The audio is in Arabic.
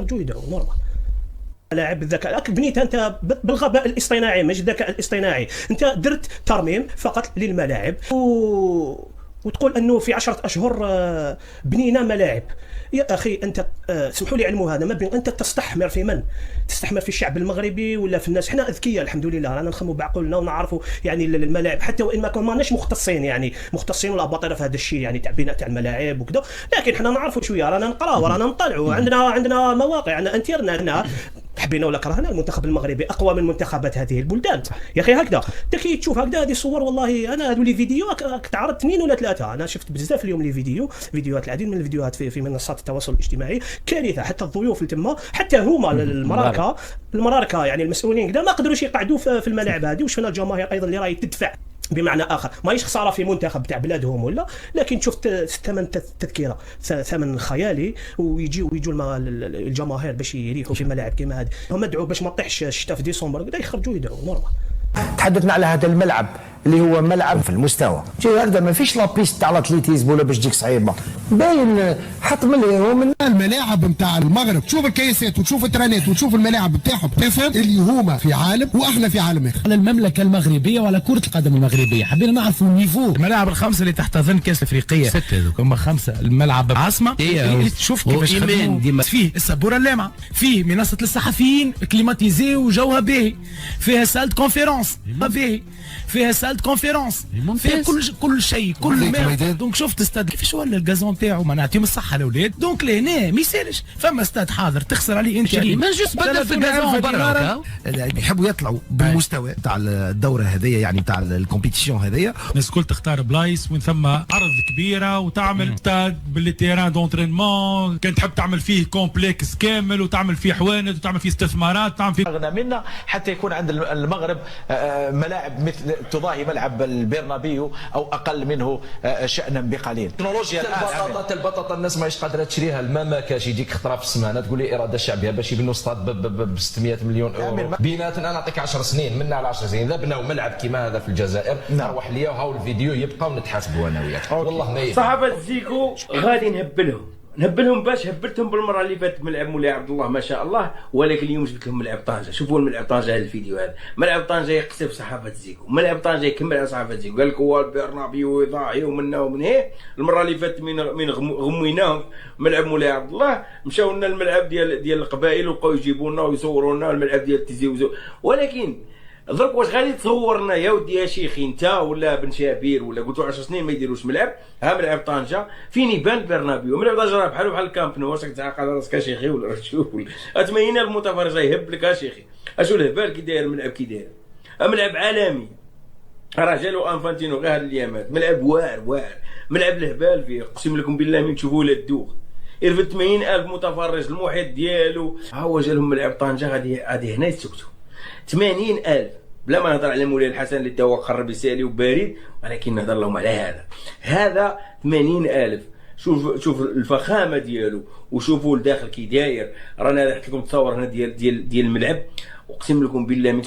يخرجوا يدعوا نورمال. لاعب بالذكاء بنيتها انت بالغباء الاصطناعي مش الذكاء الاصطناعي، انت درت ترميم فقط للملاعب وتقول انه في 10 اشهر بنينا ملاعب. يا اخي انت سمحوا لي علموا هذا، ما بين انت تستحمر في من؟ تستحمر في الشعب المغربي ولا في الناس؟ احنا اذكياء الحمد لله، رانا نخموا بعقولنا ونعرفوا يعني الملاعب، حتى وان ما ماناش مختصين يعني مختصين ولا باطره في هذا الشيء يعني تاع بناء تاع الملاعب وكذا، لكن احنا نعرفوا شويه، رانا نقراو رانا نطلعوا، عندنا مواقع، عندنا انترنت، حبينا ولا كرهنا المنتخب المغربي اقوى من منتخبات هذه البلدان يا اخي. هكذا انت كي تشوف هكذا هذه الصور، والله انا هذو لي فيديو تعرض 2 ولا 3، انا شفت بزاف اليوم لي فيديوهات العديد من الفيديوهات في منصات التواصل الاجتماعي، كارثه. حتى الضيوف اللي تما حتى هما المراركه يعني المسؤولين كذا ما قدروش يقعدوا في الملاعب هذه، وشفنا الجماهير ايضا اللي راهي تدفع بمعنى اخر، ماهيش خساره في منتخب تاع بلادهم ولا، لكن شفت ثمن التذكره ثمن خيالي، ويجوا الجماهير باش يريحوا في ملاعب كيما هذه. هم ادعوا باش ما تطيحش الشتاء في ديسمبر كذا، يخرجوا يدعوا نورمال. تحدثنا على هذا الملعب اللي هو ملعب في المستوى، جاي هكذا ما فيش لابيست تاع الاتليتيزم ولا باش تجيك صعيبه، باين حط من الملاعب نتاع المغرب. تشوف الكيسات وتشوف الترانات وتشوف الملاعب بتاعهم، تفهم اللي هما في عالم واحنا في عالم اخر. على المملكه المغربيه وعلى كره القدم المغربيه حبينا نعرفوا النيفو. الملاعب ال5 اللي تحت ظن كاس افريقيه 6 هذوك هما 5. الملعب العاصمه تشوف كيفاش ديما فيه السبوره اللامعه، فيه منصه للصحفيين كليماتيزي وجوها باهي، فيها سالة كونفيرونس باهي، فيها سالة كونفيرونس، فيها كل شيء كل ما. دونك شفت استاد كيفاش ولا الجازون تاعو، ما نعطيهم الصحه الاولاد. دونك لهنا ما يسالش، فما استاد حاضر تخسر عليه انت ما جوست بدل في الجازون برا. يحبوا يطلعوا بالمستوى تاع الدوره هذيا يعني تاع الكومبيتيسيون هذيا. الناس الكل تختار بلايص وين ثم ارض كبيره وتعمل استاد باللي تيران دونترينمون، كان تحب تعمل فيه كومبلكس كامل وتعمل فيه حوانت وتعمل فيه استثمارات تعمل فيه اغنى منا، حتى يكون عند المغرب ملاعب مثل تضاهي ملعب البرنابيو او اقل منه شأنا بقليل. تكنولوجيا البطاطا الناس ماهيش قادره تشريها، الماء ما كاش، يجيك خطره في السمانه تقول لي اراده شعبيه باش يبنوا استاد ب 600 مليون اورو. بيناتنا انا نعطيك 10 سنين منا على 10 سنين اذا بناو ملعب كيما هذا في الجزائر نروح ليا وهاو الفيديو يبقى ونتحاسبوا انا وياك. والله ما صحابه زيكو غادي نهبلهم باش هبلتهم بالمره اللي فاتت ملعب مولاي عبد الله ما شاء الله، ولكن اليوم جبت لهم ملعب طنجه. شوفوا الملعب طنجه، هذا الفيديو هذا ملعب طنجه يقصف صحافه زيكو، ملعب طنجه يكمل على صحافه زيكو، قال لك هو البرنابيو يضاعي ومنا ومن هيه. المره اللي فاتت من غميناهم ملعب مولاي عبد الله، مشاو لنا الملعب ديال القبائل وبقاو يجيبوا لنا ويصوروا لنا الملعب ديال تيزي وزو. ولكن درك واش غادي تصورنا يا ودي يا شيخي انت ولا بن شابير ولا قلتوا 10 سنين ما يديروش ملعب؟ ها ملعب طنجه فين يبان برنابيو، ملعب طنجه راه بحال الكامب نو، واش راك تعقل راسك يا شيخي ولا تشوف اتمين المتفرج يهب لك يا شيخي. اشو الهبال كي داير ملعب كي داير، ملعب عالمي راه جالو انفانتينو غير هاد الايامات، ملعب واعر ملعب الهبال فيه اقسم لكم بالله من تشوفوا لا الدوخ يرفد 80,000 متفرج المحيط ديالو. ها هو جالهم ملعب طنجه غادي هنا يسكتوا 80,000 بلا ما نهضر على مولاي الحسن اللي تا هو قرب يسالي وبارد، ولكن نهضر لهم على هذا 80,000. شوف الفخامه ديالو وشوفوا الداخل كي داير. رانا حط لكم تصور هنا ديال الملعب، اقسم لكم بالله من